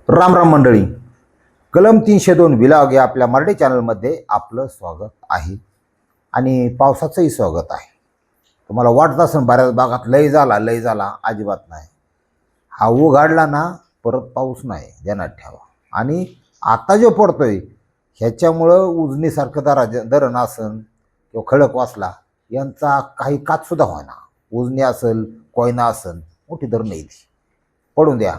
राम राम मंडळी. कलम 302 विलाग या आपल्या मराठी चॅनलमध्ये आपलं स्वागत आहे आणि पावसाचंही स्वागत आहे. तुम्हाला वाटत असेल बऱ्याच भागात लय झाला, अजिबात नाही. हा उघडला ना परत पाऊस नाही, ध्यानात ठेवा. आणि आता जो पडतोय ह्याच्यामुळं उजनीसारखं धरण असन किंवा खडक वाचला यांचा काही काचसुद्धा होईना. उजनी असेल, कोयना असेल, मोठी धरणं नाही ती पडून द्या.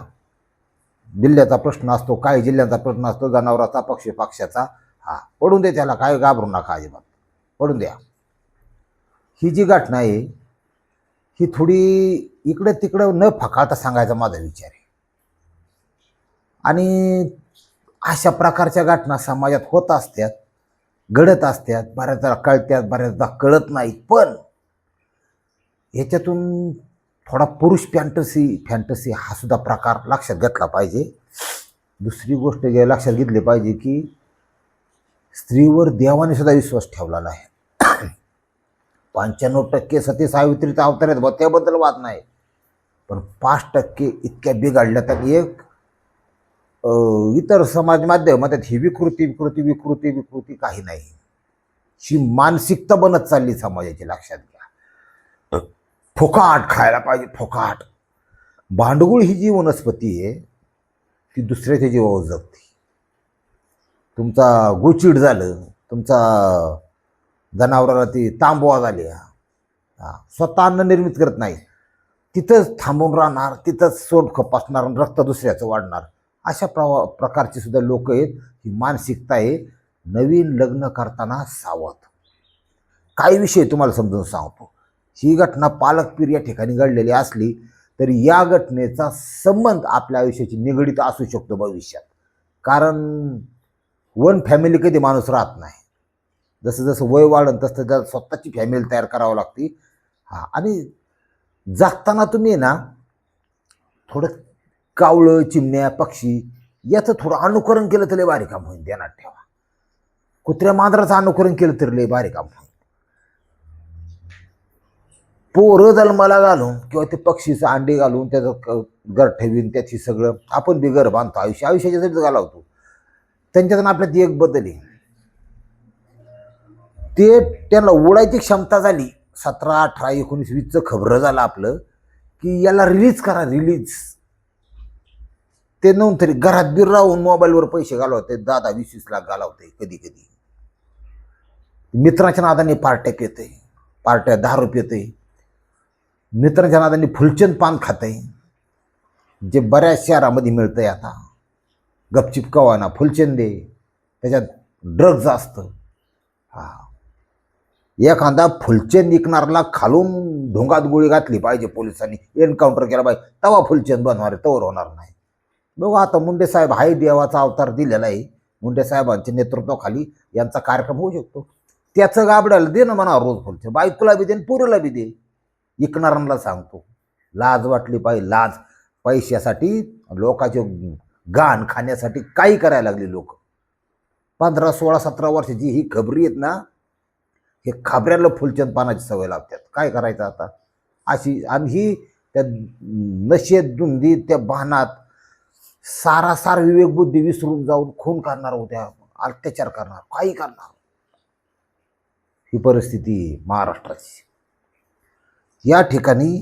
जिल्ह्याचा प्रश्न असतो, काही जिल्ह्यांचा प्रश्न असतो, जनावराचा, पक्षाचा. हा पडून दे, त्याला काय घाबरू नका अजिबात, पडून द्या. ही जी घटना आहे ही थोडी इकडे तिकडं न फकाळता सांगायचा माझा विचार आहे. आणि अशा प्रकारच्या घटना समाजात होत असतात, घडत असतात, बऱ्याचदा कळतात, बऱ्याचदा कळत नाही. पण ह्याच्यातून थोडा पुरुष फॅन्टसी हा सुद्धा प्रकार लक्षात घेतला पाहिजे. दुसरी गोष्ट जे लक्षात घेतली पाहिजे की स्त्रीवर देवाने सुद्धा विश्वास ठेवलेला आहे. 95% सती सावित्रीचा अवतार आहेत, त्याबद्दल वाद नाही. पण 5% इतक्या बिघडल्या. तर एक इतर समाज माध्यमात ही विकृती काही नाही. ही मानसिकता बनत चालली समाजाची, लक्षात घ्या. फुकाट खायला पाहिजे, फुकाट. भांडगुळ ही जी वनस्पती आहे ती दुसऱ्याच्या जीवावर जगते. तुमचा गुचिड झालं, तुमचा जनावराला ती तांबवा झाली, स्वतः अन्न निर्मित करत नाही, तिथंच थांबून राहणार, तिथंच सोट खपासणार, रक्त दुसऱ्याचं वाढणार. अशा प्रकारची सुद्धा लोक आहेत. ही मानसिकता आहे. नवीन लग्न करताना सावध. काही विषय तुम्हाला समजून सांगतो. ही घटना पालकपीर या ठिकाणी घडलेली असली तरी या घटनेचा संबंध आपल्या आयुष्याची निगडीत असू शकतो भविष्यात. कारण वन फॅमिली कधी माणूस राहत नाही. जसं जसं वय वाढन तसं त्याला स्वतःची फॅमिली तयार करावं लागते. आणि जगताना तुम्ही ना थोडं कावळं, चिमण्या, पक्षी याचं थोडं अनुकरण केलं तरी भारी काम होईल, ध्यानात ठेवा. कुत्र्या मांजराचं अनुकरण केलं तरी लय भारी काम होईल. पोरं जन्माला घालून किंवा ते पक्षीचं अंडे घालून त्याचं घर ठेवीन, त्याची सगळं आपण बी घर बांधतो, आयुष्याच्यासाठीच घालवतो. त्यांच्यातून आपल्यात एक बदल आहे, ते त्यांना उडायची क्षमता झाली. 17, 18, 19, 20चं खबरं झालं आपलं की याला रिलीज करा, रिलीज. ते नव्हतं तरी घरात बी राहून मोबाईलवर पैसे घालवते, 10-20 लाख घालवते. कधी कधी मित्राच्या नादाने पार्ट्या पिते, पार्ट्या दारू पिते, मित्रांच्या नादाने फुलचंद पान खाते, जे बऱ्याच शहरामध्ये मिळतंय आता. गपचिप कवाना फुलचंद दे, त्याच्यात ड्रग्ज असतं. एखादा फुलचंद विकणारला खालून ढोंगात गोळी घातली पाहिजे, पोलिसांनी एन्काउंटर केला पाहिजे, तवा फुलचंद बनवारे, तवर होणार नाही. बघू आता मुंडे साहेब हाही देवाचा अवतार दिलेला आहे. मुंडे साहेबांच्या नेतृत्वाखाली यांचा कार्यक्रम होऊ शकतो. त्याचं गाबड्याला दे ना म्हणा रोज फुलचंद, बायकोला बी दे, पोरीला बी दे. विकणाऱ्यांना सांगतो, लाज वाटली पाहिजे, लाज. पैशासाठी लोकांचे गाण खाण्यासाठी काही करायला लागली लोक. 15, 16, 17 वर्षाची ही खबरी आहेत ना, हे खाबऱ्याला फुलचंद पानाची सवय लागतात. काय करायचं आता अशी. आणि ही त्या नशेत, धुंदीत, त्या बाणात सारासार विवेकबुद्धी विसरून जाऊन खून करणार, होत्या अत्याचार करणार, काही करणार. ही परिस्थिती महाराष्ट्राची. या ठिकाणी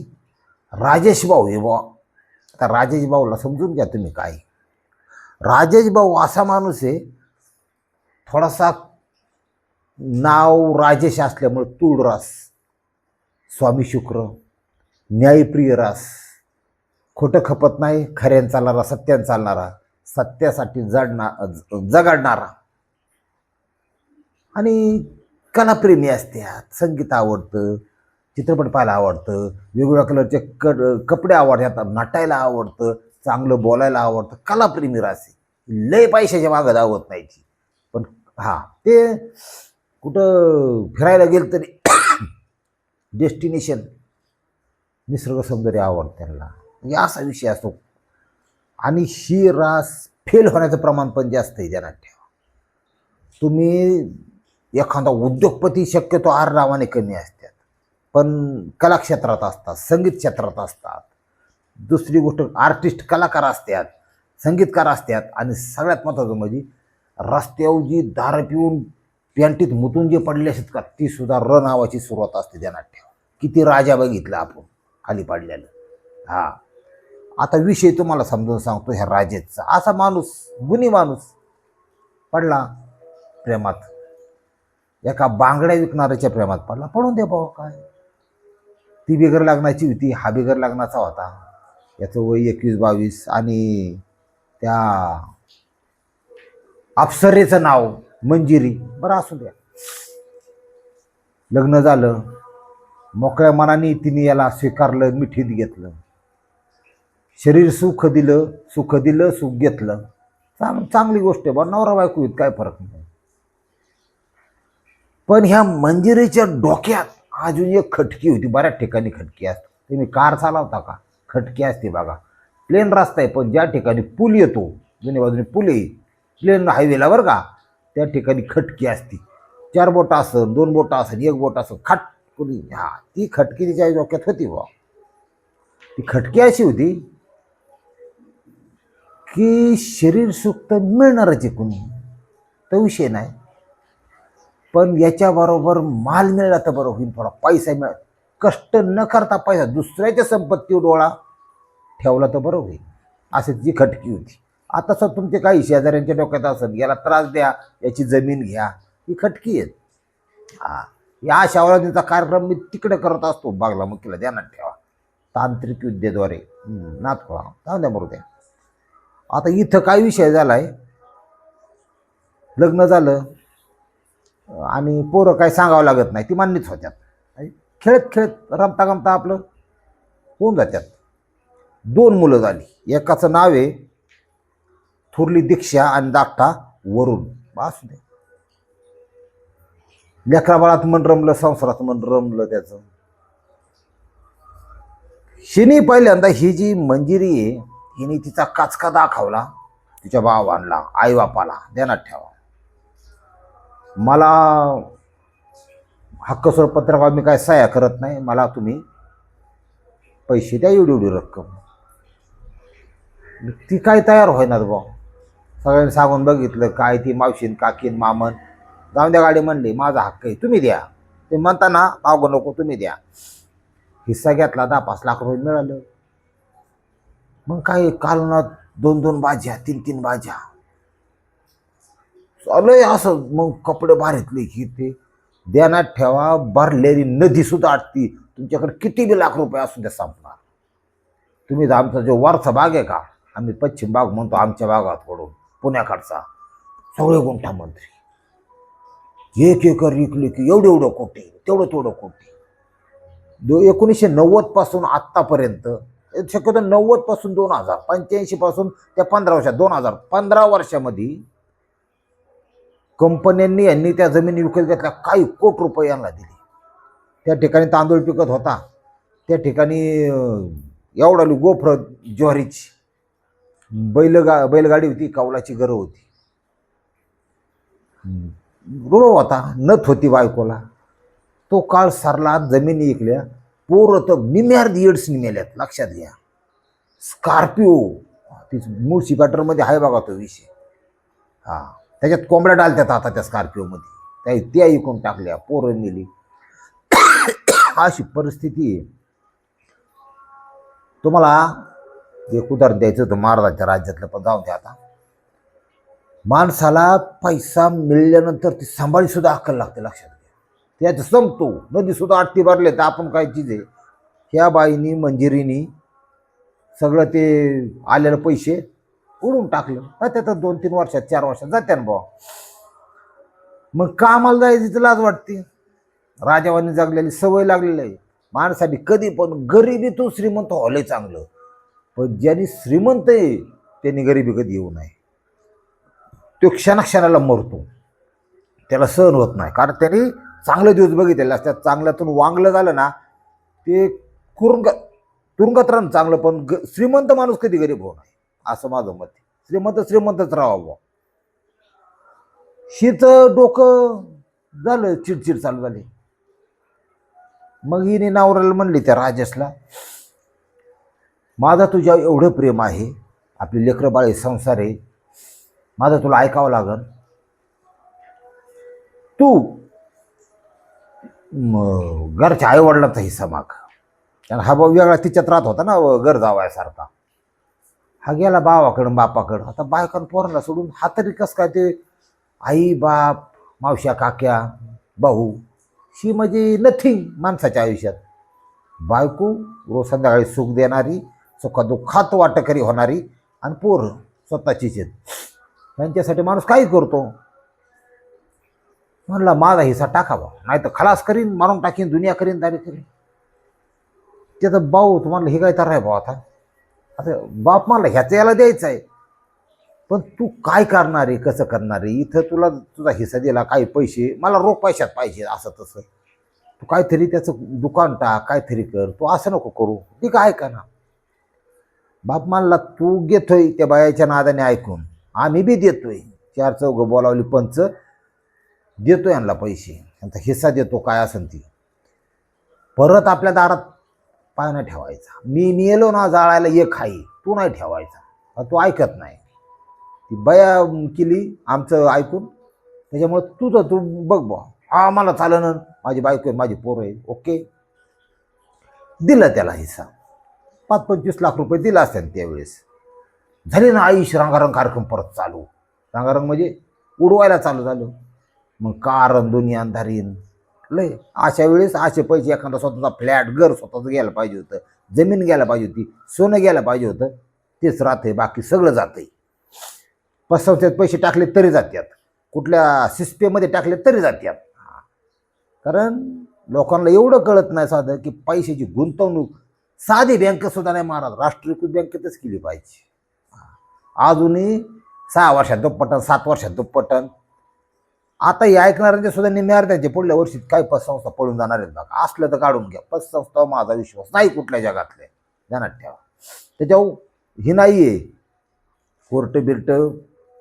राजेश भाऊ हे बा, आता राजेश भाऊला समजून घ्या तुम्ही. काय राजेश भाऊ असा माणूस आहे, थोडासा नाव राजेश असल्यामुळे तुळरास, स्वामी शुक्र, न्यायप्रिय रास, खोटं खपत नाही, खऱ्यान चालणारा, सत्यान चालणारा, सत्यासाठी जगाडणारा. आणि कलाप्रेमी असतात, संगीत आवडतं, चित्रपट पाहायला आवडतं, वेगवेगळ्या कलरचे कपडे आवडतात, नटायला आवडतं, चांगलं बोलायला आवडतं. कलाप्रेमी रासे, लय पैशाच्या मागं धावत नाही. पण ते कुठं फिरायला गेलं तरी डेस्टिनेशन निसर्ग सौंदर्य आवडतं त्यांना, म्हणजे असा विषय असतो. आणि ही रास फेल होण्याचं प्रमाण पण जास्त आहे, ध्यानात ठेवा. तुम्ही एखादा उद्योगपती शक्यतो आररावाने कमी असतात, पण कलाक्षेत्रात असतात, संगीत क्षेत्रात असतात. दुसरी गोष्ट आर्टिस्ट, कलाकार असतात, संगीतकार असतात. आणि सगळ्यात महत्त्वाचं म्हणजे रस्त्यावर जी दारू पिऊन पॅन्टीत मुतून जे पडले असतात का, ती सुद्धा र नावाची सुरुवात असते ध्यानात ठेवा. किती राजा बघितला आपण खाली पडलेलं. हा, आता विषय तुम्हाला समजून सांगतो ह्या राजेचा. असा माणूस, गुणी माणूस, पडला प्रेमात, एका बांगड्या विकणाऱ्याच्या प्रेमात पडला. पडून दे भाऊ, काय, ती बिगर लग्नाची होती, हा बिगर लग्नाचा होता. याचं वय 21-22. आणि त्या अप्सरेचं नाव मंजिरी. बरं, असू द्या. लग्न झालं, मोकळ्या मनाने तिने याला स्वीकारलं, मिठीत घेतलं. शरीर सुख दिलं, सुख घेतलं. चांगली गोष्ट आहे बा, नवरा बायको काय फरक नाही. पण ह्या मंजिरीच्या डोक्यात अजून एक खटकी होती. बऱ्याच ठिकाणी खटकी असते. तुम्ही कार चालवता का, खटकी असते बघा. प्लेन रस्ता आहे, पण ज्या ठिकाणी पूल येतो, दोन्ही बाजूने पूल येईल प्लेन हायवेला बरं का, त्या ठिकाणी खटकी असते. 4 बोटं असन, 2 बोटं असन, 1 बोट असन, खट कुणी, हा, ती खटकी तिच्या डोक्यात होती बा. ती खटकी अशी होती की शरीर सुख तर मिळणारच आहे कुणी, तो विषय नाही, पण याच्याबरोबर माल मिळाला तर बरं होईल, थोडा पैसा मिळाला, कष्ट न करता पैसा, दुसऱ्याच्या संपत्तीवर डोळा ठेवला तर बरं होईल. अशी जी खटकी होती. आता सर तुमचे काही शेजाऱ्यांच्या डोक्यात असत, याला त्रास द्या, याची जमीन घ्या, ही खटकी आहे. हा, या शावराजींचा कार्यक्रम मी तिकडे करत असतो बागलामुखीला, ध्यानात ठेवा. तांत्रिक विद्येद्वारे नाथ खोळा जाऊ द्या, बरोबर. आता इथं काय विषय झालाय, लग्न झालं आणि पोरं काय सांगावं लागत नाही, ती मान्यच होत्यात. खेळत खेळत रमता गमता आपलं होऊन जात्यात. 2 मुलं झाली. एकाचं नाव आहे थोरली दीक्षा आणि धाकटा वरुण. असू दे, लेकरा बाळात मन रमलं, संसारात मन रमलं त्याचं. शिनी पहिल्यांदा ही जी मंजिरी आहे, हिने तिचा काचका दाखवला तिच्या भावांना, आई बापाला. ध्यानात ठेवा, मला हक्कसोड पत्रकावर मी काय सह्या करत नाही, मला तुम्ही पैसे द्या, एवढी रक्कम. ती काय तयार होईनात भाऊ. सगळ्यांनी सांगून बघितलं, काय ती मावशीन काकीन मामन, जाऊन द्या गाडी म्हणली, माझा हक्क आहे, तुम्ही द्या. ते म्हणता ना, मागू नको, तुम्ही द्या. हिस्सा घेतला, 10-5 लाख रुपये मिळालं. मग काय, कालनात 2-2 भाज्या, 3-3 भाज्या चालय असं. मग कपडे भारीतले की ते. ध्यानात ठेवा, भरलेली नदी सुद्धा आटती. तुमच्याकडे किती बी लाख रुपये असून त्या संपणार. तुम्ही आमचा जो वरचा भाग आहे का, आम्ही पश्चिम भाग म्हणतो, आमच्या भागात पडून पुण्याकडचा, सगळे गुंठा मंत्री, 1 एकर विकले की एवढं कोटी, तेवढं कोटी. 1990 पासून आत्तापर्यंत, शक्यतो 90 पासून 2000, 85 पासून त्या 15 वर्षात, 2015 वर्षामध्ये कंपन्यांनी यांनी त्या जमिनी विकत घेतल्या. काही कोटी रुपये यांना दिले. त्या ठिकाणी तांदूळ पिकत होता, त्या ठिकाणी एवढाली गोफर ज्वारीची, बैलगाडी होती, कौलाची घरं होती, ऋण होता, नथ होती बायकोला. तो काळ सरला, जमिनी विकल्या. पोरं तर निम्यार्ध एड्सनी मेल्यात, लक्षात घ्या. स्कॉर्पिओ, ती मुळशी पॅटर्नमध्ये आहे बघा तो विषय. हा, त्याच्यात कोंबड्या डालतात आता त्या स्कॉर्पिओमध्ये, त्या ऐकून टाकल्या, पोरं नेली. अशी परिस्थिती आहे. तुम्हाला एक उदाहरण द्यायचं होतं महाराजांच्या राज्यातलं, पण जाऊन द्या आता. माणसाला पैसा मिळाल्यानंतर ती सांभाळी सुद्धा अक्कल लागते, लक्षात घ्या. त्याचं संपतो, नदी सुद्धा आटती भरले तर आपण काय चीज आहे. ह्या बाईनी, मंजिरीनी सगळं ते आलेलं पैसे उडून टाकलं. त्यात 2-3 वर्षात, 4 वर्षात जाते ना भाऊ. मग कामाला जायची तर लाज वाटते. राजावानी जगलेली सवय लागलेली आहे माणसाने. कधी पण गरिबीतून श्रीमंत व्हायला चांगलं, पण ज्यांनी श्रीमंत आहे त्यांनी गरिबी कधी येऊ नये. तो क्षणाला मरतो, त्याला सहन होत नाही, कारण त्यांनी चांगले दिवस बघितलेले असतात. चांगल्यातून वांगलं झालं ना, ते तुरुंगात राहणं चांगलं, पण श्रीमंत माणूस कधी गरीब होऊ नये, असं माझं मत आहे. श्रीमंतच राहावं. शीत डोकं झालं, चिडचिड चालू झाली. मग हिने नवऱ्याला म्हणली त्या राजेशला, माझा तुझ्या एवढं प्रेम आहे आपली लेकरं बाळे संसार आहे, माझं तुला ऐकावं लागल. तू घरच्या आईवडिलांचा हिस्सा माग. कारण हा भाऊ वेगळा तिच्यात राहत होता ना, घर जावायसारखा. हा गेला भावाकडं बापाकडं. आता बायकान पोराला सोडून हा तरी कसं काय ते आई बाप मावश्या काक्या भाऊ ही म्हणजे नथिंग माणसाच्या आयुष्यात. बायको रोज संध्याकाळी सुख देणारी, सुखादुःखात वाटकरी होणारी, आणि पोरं स्वतःचीच आहेत. त्यांच्यासाठी माणूस काही करतो. म्हणला माझा हिस्सा टाकावा, नाही तर खलास करीन, मारून टाकीन, दुनिया करीन, दारी करीन. त्याचं भाऊ तुम्हाला हे काय तर आहे भाऊ. आता बाप मला ह्याचं याला द्यायचं आहे, पण तू काय करणार आहे, कसं करणार आहे. इथं तुला तुझा हिस्सा दिला, काही पैसे मला रोख पैशात पाहिजे असं तसं. तू काहीतरी त्याचं दुकान टाक, काहीतरी कर, तू असं नको करू. ती काय का ना. बाप मानला तू घेतोय त्या बायाच्या नादाने ऐकून, आम्ही बी देतोय. 4 चौघं बोलावली, पंच देतो यांना पैसे, यांचा हिस्सा देतो, काय असेल ती. परत आपल्या दारात पाय नाही ठेवायचा. मी मेलो ना जाळायला एक खाई, तू नाही ठेवायचा. तू ऐकत नाही. ती बया केली आमचं ऐकून, त्याच्यामुळे तुझं तू बघ बा. हा मला चालणं, माझी बायको आहे, माझी पोरं आहे, ओके. दिलं त्याला हिस्सा. 5-25 लाख रुपये दिला असत्या त्यावेळेस. झाले ना आयुष्य रंगारंग कार्यक्रम परत चालू. रंगारंग म्हणजे उडवायला चालू झालं. मग कार दुनिया अंधारीन लय. अशा वेळेस असे पैसे, एखादा स्वतःचा फ्लॅट घर स्वतःच घ्यायला पाहिजे होतं, जमीन घ्यायला पाहिजे होती, सोनं घ्यायला पाहिजे होतं. तेच राहते, बाकी सगळं जातंय. पसंतीत पैसे टाकले तरी जातात, कुठल्या सिस्पेमध्ये टाकले तरी जातात. कारण लोकांना एवढं कळत नाही साधं की पैशाची गुंतवणूक साधी बँकेतसुद्धा नाही महाराज, राष्ट्रीयकृत बँकेतच केली पाहिजे. अजूनही 6 वर्षात दुप्पटन, 7 वर्षात दुप्पटन. आता हे ऐकणाऱ्यांचे सुद्धा निम्म्या त्यांचे पुढल्या वर्षी काय पतसंस्था पळून जाणार आहेत बघा. असलं तर काढून घ्या. पतसंस्था माझा विश्वास नाही कुठल्या जगातले, ध्यानात ठेवा. त्याच्यावर ही नाही आहे, कोर्ट बिर्ट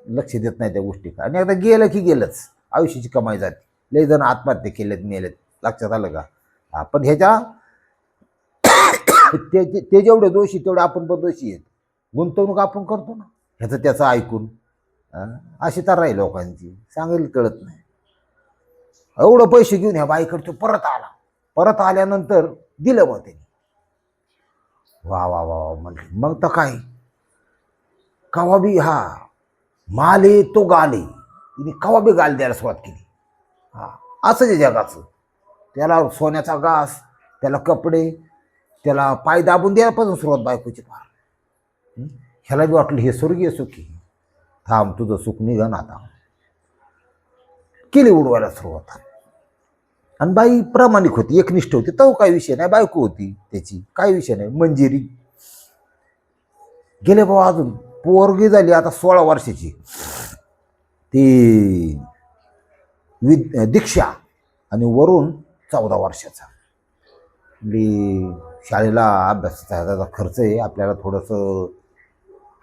लक्ष देत नाही त्या गोष्टी. आणि एकदा गेलं की गेलंच, आयुष्याची कमाई जाते. लय जण आत्महत्या केलेत, मेलेत, लक्षात आलं का. पण ह्याच्या ते जेवढे दोषी तेवढे आपण पण दोषी आहेत. गुंतवणूक आपण करतो ना, ह्याचं त्याचं ऐकून. अशी तर राही लोकांची, सांगेल कळत नाही. एवढं पैसे घेऊन ह्या बाईकडे तो परत आला. परत आल्यानंतर दिलं मग त्यांनी. वा वा वा वा म्हणले. मग तर काय, कवा बी हा माले तो गाले, तिने कवा बी गाल द्यायला सुरुवात केली. असं जे जगाचं. त्याला सोन्याचा घास, त्याला कपडे, त्याला पाय दाबून द्यायला सुरुवात बायकोची फार. ह्याला बी वाटलं हे स्वर्गीय सुखी, थांब तुझं सुख निघन आता. केली उडवायला सुरुवात. आणि बाई प्रामाणिक होती, एकनिष्ठ होती. तो काही विषय नाही, बायको होती त्याची, काही विषय नाही. मंजिरी गेले बाबा. अजून पोरगी झाली आता 16 वर्षाची, ती दीक्षा, आणि वरून 14 वर्षाचा. शाळेला अभ्यासाचा त्याचा खर्च आहे. आपल्याला थोडंसं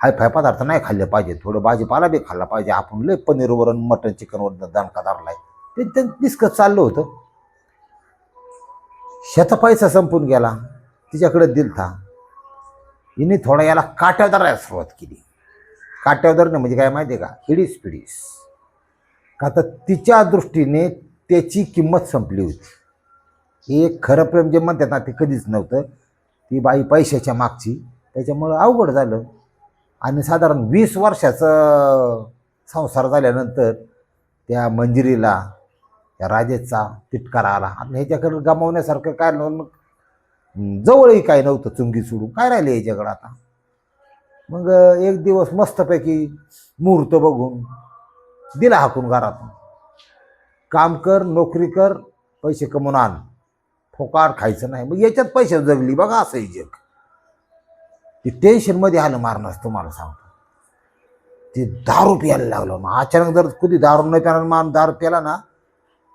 हायफाय पदार्थ नाही खाल्ले पाहिजे, थोडं भाजीपाला बी खाल्ला पाहिजे. आपण लय पनीरवर, मटन चिकनवर दणका धरलाय. ते डिस्कस चाललं होतं. ह्याचा पैसा संपून गेला, तिच्याकडे दिलता. हिने थोडा याला काट्यावर धरायला सुरुवात केली. काट्यावर धरणं म्हणजे काय माहिती आहे का, इडीस पिडीस. का तर तिच्या दृष्टीने त्याची किंमत संपली होती. हे खरं प्रेम जे म्हणतात ना, ते कधीच नव्हतं. ती बाई पैशाच्या मागची, त्याच्यामुळं अवघड झालं. आणि साधारण 20 वर्षाचं संसार झाल्यानंतर त्या मंजिरीला त्या राजेचा तिटकारा आला. आणि ह्याच्याकडे गमावण्यासारखं काय नव्हतं, जवळही काय नव्हतं. चुंगी सोडून काय राहिले याच्याकडं आता. मग एक दिवस मस्तपैकी मुहूर्त बघून दिला हाकून घरातून. काम कर, नोकरी कर, पैसे कमवून आण, फोकाट खायचं नाही. मग याच्यात पैसे जगली बघा. असं जग. ते टेन्शनमध्ये आलं मारणारच, तुम्हाला सांगतो. ते दारू प्यायला लागलं. मग अचानक जर कधी दारू नाही प्यायला, मान दारू प्याला ना,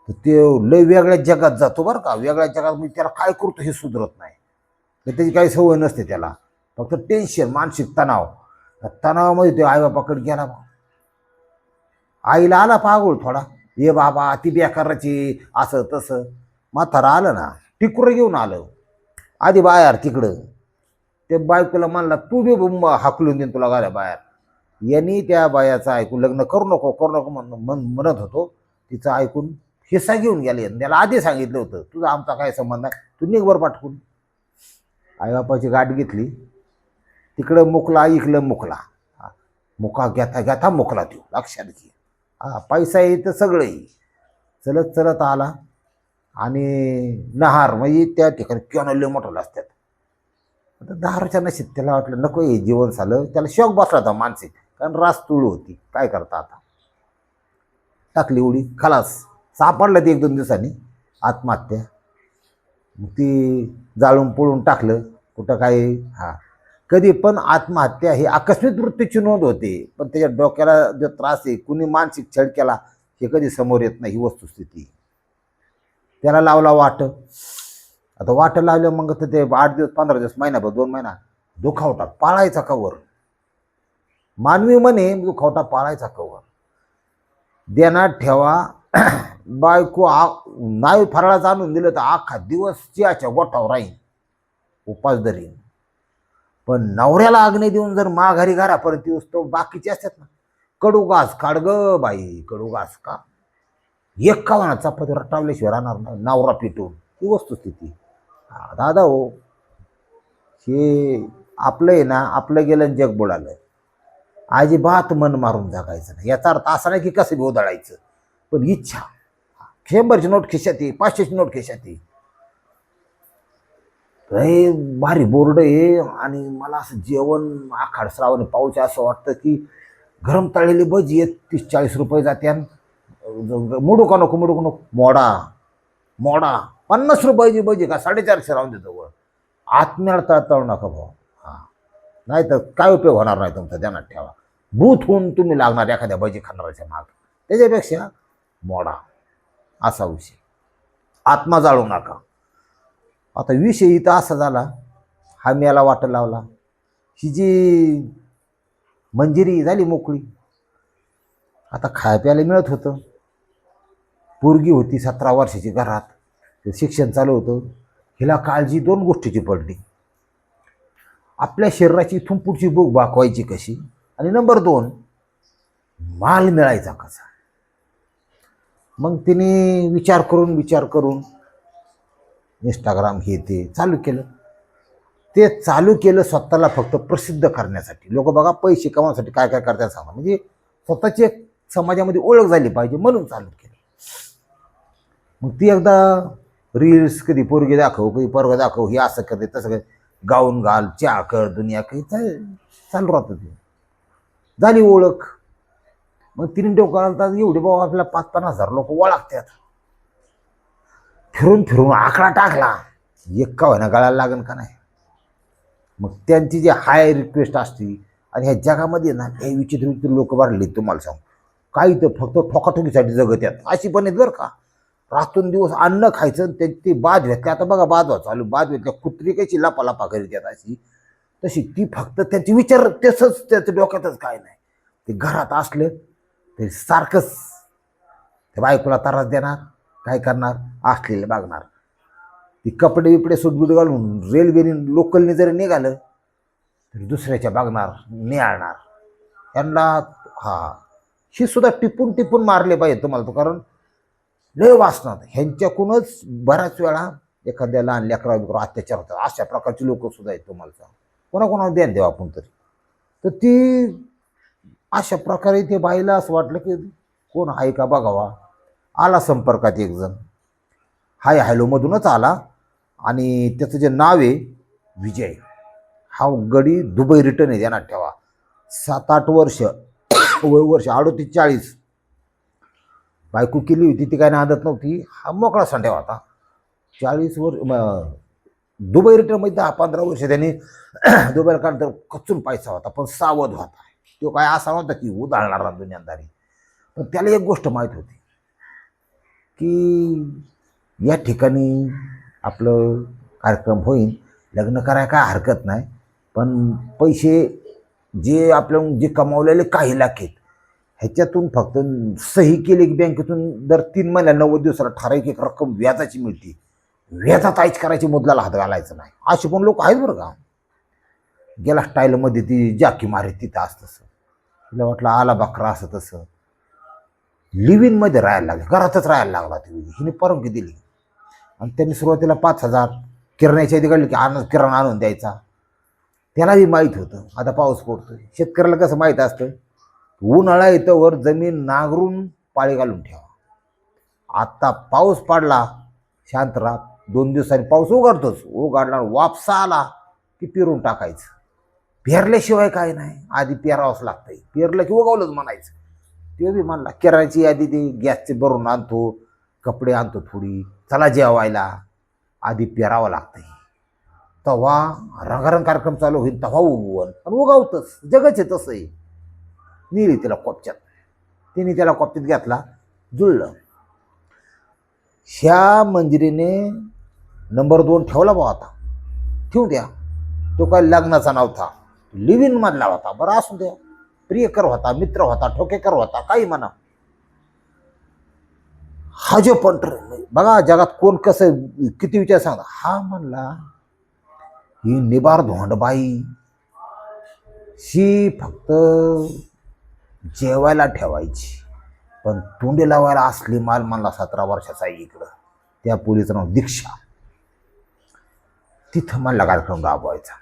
तर ते लय वेगळ्या जगात जातो बरं का. वेगळ्या जगात म्हणजे त्याला काय करतो हे सुधरत नाही. तर त्याची काही सवय नसते त्याला. फक्त टेन्शन, मानसिक तणाव. तणावामध्ये ते आईबापाकडे गेला. आईला आला पागोळ थोडा, ये बाबा ती बेकाराची, असं तसं. म्हातारा आलं ना, टिकुरं घेऊन आलं आधी बाहेर तिकडं. ते बायकोला म्हणला तू बी हाकलून देईन तुला घाल्या बाहेर. यांनी त्या बायाचं ऐकून लग्न करू नको म्हणत होतो, तिचं ऐकून हिस्सा घेऊन गेले. त्याला आधी सांगितलं होतं तुझा आमचा काय संबंध आहे, तू निघवर पाठवून. आईबापाची गाठ घेतली, तिकडं मुकला इकडं मुकला. मुका घेता मुकला देऊ, लक्षात घे. पैसा येईल तर सगळं येईल. चलत चलत आला आणि नहार म्हणजे त्या ठिकाणी कॅनल मोठं असतात. आता दारूच्या नशीब त्याला वाटलं नको हे जीवन झालं, त्याला शौक बसला होता मानसिक, कारण रास तुळू होती. काय करता आता, टाकली उडी, खलास. सापडलं ते 1-2 दिवसांनी आत्महत्या. मग ती जाळून पळून टाकलं कुठं काय. कधी पण आत्महत्या ही आकस्मिक मृत्यूची नोंद होते, पण त्याच्या डोक्याला जो त्रास आहे, कुणी मानसिक छळ केला हे कधी समोर येत नाही. ही वस्तुस्थिती. त्याला लावला वाट. आता वाट लावलं मग तर ते 8 दिवस 15 दिवस महिनाभर 2 महिना दुखावटा पाळायचा कवर. मानवी म्हणे दुखावटा पाळायचा कवर. देण्यात ठेवा. बायको नाही फराळाचं आणून दिलं तर अख्खा दिवस चियाच्या गोठावर राहीन, उपास धरीन. पण नवऱ्याला आग्ने देऊन जर माघारी घरापर्यंत येऊस तो बाकीचे असतात ना, कडू घास काढ ग बाई, कडू घास का. एक कावाना चपाती रटावल्याशिवाय राहणार नाही, नवरा पिटून. ही वस्तुस्थिती. दादा हो, हे आपलं आहे ना, आपलं गेलं जग बुडालं. अजिबात मन मारून जगायचं नाही. याचा अर्थ असा नाही की कसं बी उधळायचं, पण इच्छा. 100ची नोट खिशात येईल, 500ची नोट खिशात येईल. भारी बोर्ड आहे आणि मला असं जेवण आखाड श्रावणी पाऊस असं वाटतं की गरम तळलेली भजी आहेत 30-40 रुपये जाते. मोडू का नको मोडा 50 रुपयाची भजी का 450 राहून देतो वर. आत्म्याला तळतळू नका भाऊ. नाही तर काय उपयोग होणार नाही तुमचा, ध्यानात ठेवा. भूत होऊन तुम्ही लागणार एखाद्या भजी खाणाऱ्याच्या माग. त्याच्यापेक्षा मोडा, असा विषय. आत्मा जाळू नका. आता विषय इथं असा झाला, हा मेला वाट लावला. ही जी मंजिरी झाली मोकळी. आता खाय प्यायला मिळत होतं. पोरगी होती 17 वर्षाची घरात, शिक्षण चालू होतं. हिला काळजी 2 गोष्टीची पडली. आपल्या शरीराची इथून पुढची भूक भागवायची कशी, आणि नंबर 2 माल मिळायचा कसा. मग तिने विचार करून इंस्टाग्राम हे ते चालू केलं. ते चालू केलं स्वतःला फक्त प्रसिद्ध करण्यासाठी. लोक बघा पैसे कमावण्यासाठी काय काय करतात सांगा, म्हणजे स्वतःची एक समाजामध्ये ओळख झाली पाहिजे म्हणून चालू केलं. मग ती एकदा रील्स, कधी पोरगी दाखव, कधी पोरगा दाखव, हे असं करते तसं करते, गाऊन घाल, चहा कर, दुनिया काही चालू राहतं. ते झाली ओळख. मग तिने डोक्याला एवढे बाबा आपल्याला 5-50 हजार लोक ओळखतात. फिरून आकडा टाकला, एक का होईना गळायला लागेल का नाही. मग त्यांची जी हाय रिक्वेस्ट असते, आणि ह्या जगामध्ये ना हे विचित्र लोक भरले तुम्हाला सांगू. काही तर फक्त ठोकाठोकीसाठी जगत आहेत अशी पण आहेत बरं का. रातून दिवस अन्न खायचं, ते बाद घेतले. आता बघा बाद चालू, बाद घेतल्या कुत्री कशी लापालापा करीत आहेत अशी, तशी ती फक्त त्यांचे विचार तसंच, त्याचं डोक्यातच काय नाही. ते घरात असलं तरी सारखंच त्या बायकोला त्रास देणार, काय करणार, असलेले बघणार. ती कपडे बिपडे सुटबुट घालून रेल्वेने लोकलने जरी निघालं तरी दुसऱ्याच्या बघणार, निहाळणार. यांना ही सुद्धा टिपून मारले पाहिजे तुम्हाला तो, कारण लय वाचणार. ह्यांच्याकडूनच बऱ्याच वेळा एखाद्या लहान लेकरावर अत्याचार होतात. अशा प्रकारची लोक सुद्धा आहेत तुम्हाला सांग. कोणाकोणाला ध्यान देऊ आपण तरी. तर ती अशा प्रकारे ते बाईला असं वाटलं की कोण आहे का बघावा. आला संपर्कात एक जण, हाय हॅलो मधूनच आला, आणि त्याचं जे नाव आहे विजय. हा गडी दुबई रिटर्न आहे, ध्यानात ठेवा. 7-8 वर्ष वर्ष 38-40 बायको केली होती, ती काय नादत नव्हती. हा मोकळा संड्या होता. 40 वर्ष दुबई रिटर्नमध्ये 10-15 वर्ष त्यांनी दुबईला काढतर कचून पैसा होता, पण सावध होता. तो काय असा होता की उधाळणारा दुनियादारी. पण त्याला एक गोष्ट माहीत होती की या ठिकाणी आपलं कार्यक्रम होईल, लग्न करायला काय हरकत नाही, पण पैसे जे आपल्या जे कमावलेले काही लाख आहेत ह्याच्यातून फक्त सही केली की बँकेतून दर 3 महिन्या 90 दिवसाला ठराविक एक रक्कम व्याजाची मिळते. व्याजात आईच करायची, मुदलाला हात घालायचं नाही. असे पण लोक आहेत बरं का. गेला स्टाईलमध्ये ती जाकी मारे तिथं असं तसं. तिला वाटलं आला बकरा असं तसं. लिव्हिंगमध्ये राहायला लागला, घरातच राहायला लागला ती. हिने परवानगी दिली आणि त्यांनी सुरुवातीला 5,000 किराण्याच्या आधी काढली की किराणा आणून द्यायचा. त्यालाही माहीत होतं आता पाऊस पडतोय. शेतकऱ्याला कसं माहीत असतं, उन्हाळा येतं वर जमीन नांगरून पाळी घालून ठेवा. आता पाऊस पडला शांत राहा, 2 दिवसांनी पाऊस उघडतोच. उघडला वापसा आला की पेरून टाकायचं. पेरल्याशिवाय काय नाही, आधी पेरावंच लागतंय. पेरलं की उगवलंच म्हणायचं. ते बी म्हणला किराण्याची यादी दे, गॅसचे भरून आणतो, कपडे आणतो थोडी, चला जेवायला. आधी पेरावं लागतंय, तेव्हा रंगारंग कार्यक्रम चालू होईल, तेव्हा उगवण. आणि उगवतंच, जगच आहे तसं आहे. नेली त्याला कोपच्यात, तिने त्याला कोपच्यात घेतला, जुळलं. ह्या मंजिरीने नंबर 2 ठेवला बा. आता ठेवू द्या, तो काय लग्नाचा नव्हता, लिव्हिंग मधला होता. बरं असू द्या, प्रियकर होता, मित्र होता, ठोकेकर होता, काही म्हणा. हा जो पंटर बघा जगात कोण कसं किती विचार सांगता. हा म्हणला ही निबार धोंडबाई, ही फक्त जेवायला ठेवायची, पण तोंडी लावायला असली माल म्हणला 17 वर्षाचा आहे इकडं. त्या पोलीचं नाव दीक्षा. तिथं म्हणला कार्यक्रम राबवायचा.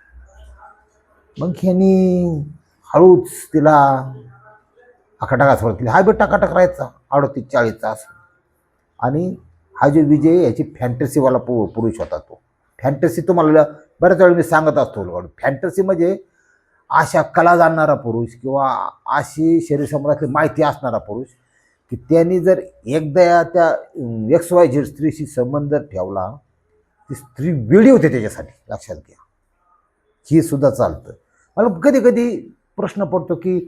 मग ह्यांनी हळूच तिला अकाटाका सुरुवात केली. हा बी टाकाटक राहायचा 38-40 तास. आणि हा जो विजय याची फॅन्टसीवाला पुरुष होता. तो फॅन्टसी तुम्हाला बऱ्याच वेळा मी सांगत असतो. फॅन्टसी म्हणजे अशा कला जाणणारा पुरुष किंवा अशी शरीर संबंधातली माहिती असणारा पुरुष की त्यांनी जर एकदा त्या XYZ स्त्रीशी संबंध ठेवला, ती स्त्री वेडी होते त्याच्यासाठी. लक्षात घ्या, ही सुद्धा चालतं. मला कधी कधी प्रश्न पडतो की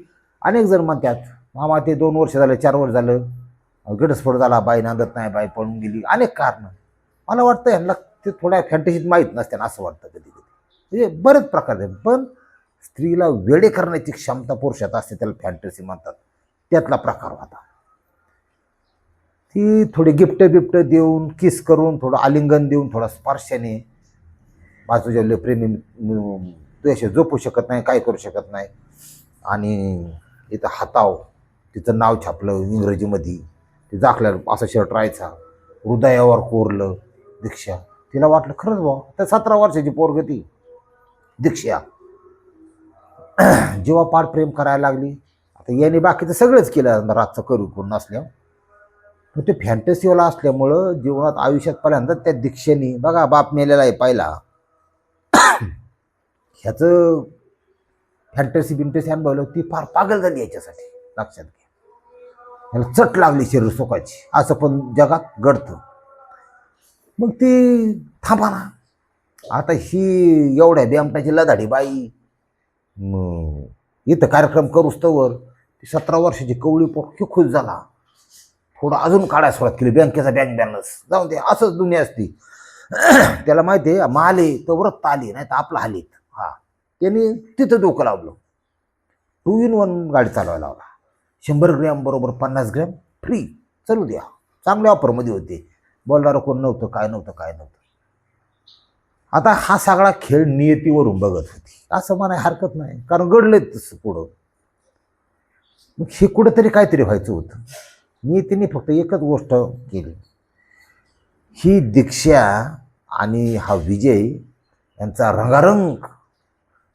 अनेक जण म्हणतात मामा ते 2 वर्ष झालं, 4 वर्ष झालं, घटस्फोट झाला, बाई नांदत नाही, बाई पळून गेली, अनेक कारणं. मला वाटतं यांना ते थोड्या फॅन्टसीत माहीत नसते ना, असं वाटतं कधी कधी. म्हणजे बरेच प्रकार आहेत. पण स्त्रीला वेडे करण्याची क्षमता पुरुषात असते, त्याला फॅन्टसी म्हणतात. त्यातला प्रकार होता. ती थोडी गिफ्ट बिफ्ट देऊन, किस करून, थोडं आलिंगन देऊन, थोडा स्पर्शाने, बाजूच्या प्रेमी तू असे झोपू शकत नाही, काय करू शकत नाही. आणि इथं हाताव तिचं नाव छापलं इंग्रजीमध्ये, ते दाखल्यावर असा शर्ट राहायचा, हृदयावर कोरलं दीक्षा. तिला वाटलं खरंच भाऊ, तर 17 वर्षाची पोरग ती दीक्षा. जेव्हा पार प्रेम करायला लागली, आता याने बाकीचं सगळंच केलं रातचं करू कोण नसल्यावर. पण ते फॅन्टसीवाला असल्यामुळं जीवनात आयुष्यात पहिल्यांदा त्या दीक्षेने बघा बाप मेलेला आहे पाहिला, ह्याचं फॅन्टसी बिंटसी अनुभवलं. ती फार पागल झाली याच्यासाठी. लक्षात घ्या, ह्याला चट लागली शरीर सुखाची. असं पण जगात घडतं. मग ती थांबा ना, आता ही एवढ्या बेमटाची लधाडी बाई इथं कार्यक्रम करूच तवर ती 17 वर्षाची कवळी पोर खुश झाला. थोडं अजून काढायला सुरुवात केली, बँकेचा बँक बॅलन्स जाऊ दे, असंच दुनिया असती. त्याला माहिती आहे माले तर व्रत आली नाही तर आपला हालीत. हा, त्यांनी तिथं डोकं लावलं. 2 in 1 गाडी चालवायला लावला. 100 ग्रॅम बरोबर 50 ग्रॅम फ्री, चालू द्या. चांगल्या ऑफरमध्ये होते. बोलणारं कोण नव्हतं, काय नव्हतं. आता हा सगळा खेळ नियतीवरून बघत होती असं म्हणायला हरकत नाही, कारण घडलेच तसं पुढं. मग हे कुठंतरी काहीतरी व्हायचं होतं. नियतीने फक्त एकच गोष्ट केली. ही दीक्षा आणि हा विजय यांचा रंगारंग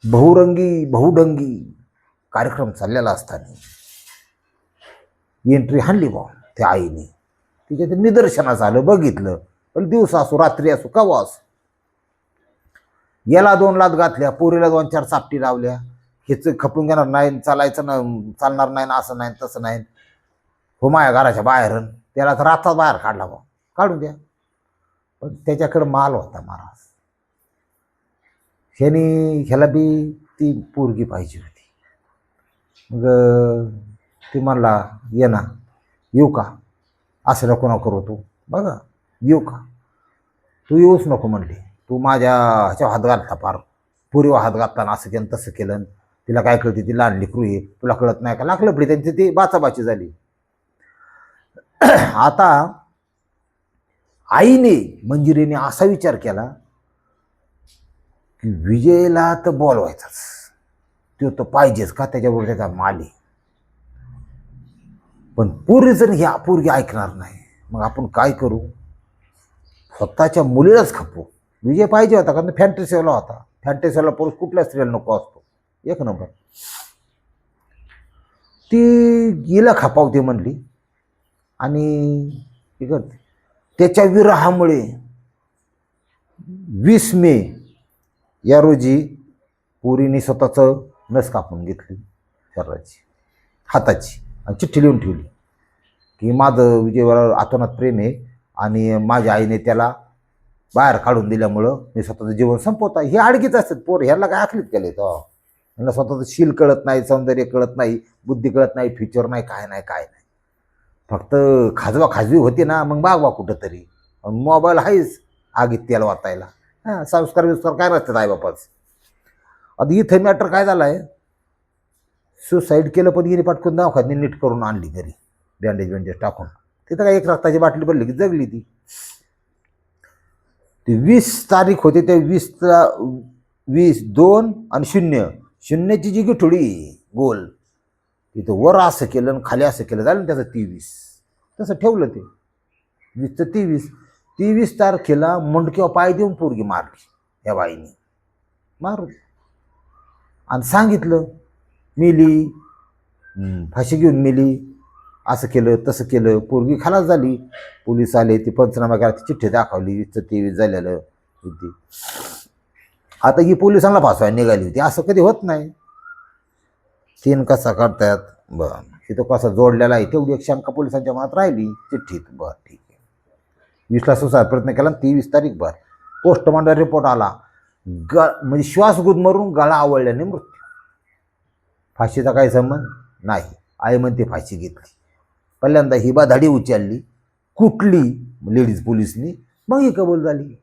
बहुडंगी कार्यक्रम चाललेला असताना एंट्री हाणली बा त्या आईने. तिच्या ते निदर्शनाचं आलं, बघितलं. पण दिवस असो रात्री असो कवा असो, याला 2 लाथ घातल्या, पोरीला 2-4 चापटी लावल्या. हेच खपून घेणार नाही, चालायचं ना, चालणार नाही ना, असं नाही तसं नाही. हो माझ्या घराच्या बाहेर, त्याला तर रात्रात बाहेर काढला बा, काढून द्या. पण त्याच्याकडे माल होता महाराज. ह्याला बी ती पोरगी पाहिजे होती. मग ती म्हणला ये ना, येऊ का, असं नको नको करू तू, बघा येऊ का, तू येऊच नको म्हणली. तू माझ्या ह्याच्या हात घालता, फार पुरीवर हात घालताना असं केलं तसं केलं. तिला काय कळते, ती लहान लेकरू आहे, तुला कळत नाही का. लागलं पडी त्यांची ती बाचाबाची झाली. आता आईने मंजिरीने असा विचार केला की विजयला तर बोलवायचाच, तो तर पाहिजेच का, त्याच्याबरोबर त्याचा माल आहे. पण पोरी जर ही पोरगी ऐकणार नाही, मग आपण काय करू? स्वतःच्या मुलीलाच खपू. विजय पाहिजे होता, कारण फॅन्टसीवाला होता. फॅन्टसीवाला पुरुष कुठल्या स्त्रीला नको असतो, एक नंबर. ती गेला खपावते म्हणली आणि हे करते. त्याच्या विरहामुळे 20 मे या रोजी पोरीने स्वतःचं नस कापून घेतली शरीराची, हाताची, आणि चिठ्ठी लिहून ठेवली की माझं विजयवर अतोनात प्रेम आहे आणि माझ्या आईने त्याला बाहेर काढून दिल्यामुळं मी स्वतःचं जीवन संपवता. हे आडकीच असतात पोर, ह्याला काय आखलीत केले तर ह्यांना स्वतःचं शील कळत नाही, सौंदर्य कळत नाही, बुद्धी कळत नाही, फ्युचर नाही, काय नाही काय नाही. फक्त खाजवी होती ना, मग बागवा कुठंतरी. मोबाईल आहेच आगीत तेल वाचायला. हां, संस्कार विस्कार काय नसतात आईबापाच. आता इथं मॅटर काय झालं आहे, सुसाईड केलं पण गेली पटकून दवाखान्यात नीट करून आणली घरी, बँडेज टाकून. तिथं काय एक रक्ताची बाटली भरली की जगली ती. 20 तारीख होती, ते 20 2 आणि 0ची जी गिठोडी गोल, तिथं वर असं केलं आणि खाली असं केलं, झालं त्याचं 23. तसं ठेवलं ते 20 ते 23 तारखेला मुंडक्यावर पाय देऊन पोरगी मारली या बाईने, मारू आणि सांगितलं मेली, फाशी घेऊन मेली, असं केलं तसं केलं. पोरगी खलास झाली. पोलीस आले, ती पंचनामा करा, ती चिठ्ठी दाखवली 20 ते 23 झालेलं होती. आता ही पोलिसांना फासवायला निघाली होती. असं कधी होत नाही. सीन कसा काढतात बरं, तिथं कसा जोडलेला आहे तेवढी एक शंका पोलिसांच्या मनात राहिली चिठ्ठीत. बरं ठीक आहे, 20ला सुसाईड प्रयत्न केला, 23 तारीख. बरं, पोस्टमॉर्टम रिपोर्ट आला, म्हणजे श्वास गुदमरून गळा आवळल्याने मृत्यू. फाशीचा काही संबंध नाही. आई म्हणते फाशी घेतली. पहिल्यांदा ही बाधाडी उचलली, कुठली लेडीज पोलिसनी, मग ही कबूल झाली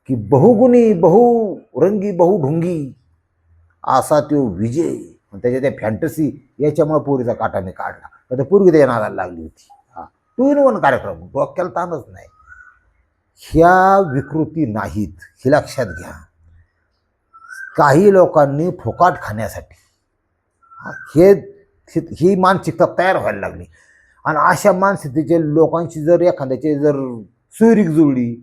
की बहुगुणी, बहुरंगी, बहुढुंगी असा तो विजय. त्याच्या त्या फॅन्टसी याच्यामुळे पोरीचा काटा मी काढला. तर पूर्वी त्याच्या नादाला लागली होती. हा, 2 in 1 कार्यक्रम, डोक्याला ताणच नाही. ह्या विकृती नाहीत, हे लक्षात घ्या. काही लोकांनी फुकाट खाण्यासाठी ही मानसिकता तयार व्हायला लागली. आणि अशा मानसिकतेच्या लोकांशी जर एखाद्याचे जर सुरीक जुळली,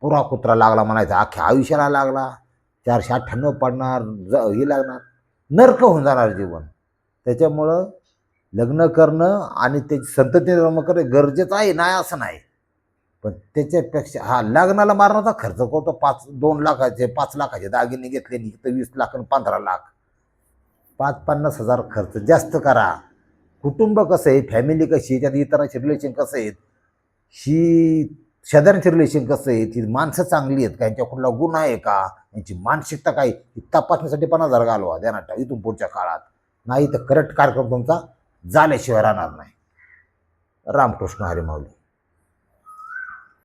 पुरा कुत्रा लागला म्हणायचा, अख्ख्या आयुष्याला लागला, 498 पडणार, हे लागणार, नरक होऊन जाणार जीवन. त्याच्यामुळं लग्न करणं आणि त्याची संतती निर्माण करणं गरजेचं आहे, नाही असं नाही. पण त्याच्यापेक्षा हा लग्नाला मारण्याचा खर्च करतो, 2 लाखाचे 5 लाखाचे दागिने घेतले, तर 20 लाख आणि 15 लाख, 50-50 हजार खर्च जास्त करा. कुटुंब कसं आहे, फॅमिली कशी आहे, त्यात इतरांचे रिलेशन कसं आहेत, ही शेजाऱ्यांचे रिलेशन कसं आहे, ती माणसं चांगली आहेत का, यांच्या कुठला गुण आहे का, यांची मानसिकता काय, ही तपासण्यासाठी 50,000 घालवा ध्यानात इथून पुढच्या काळात. नाही तर करेक्ट कार्यक्रम तुमचा झाल्याशिवाय राहणार नाही. रामकृष्ण हरी माऊली.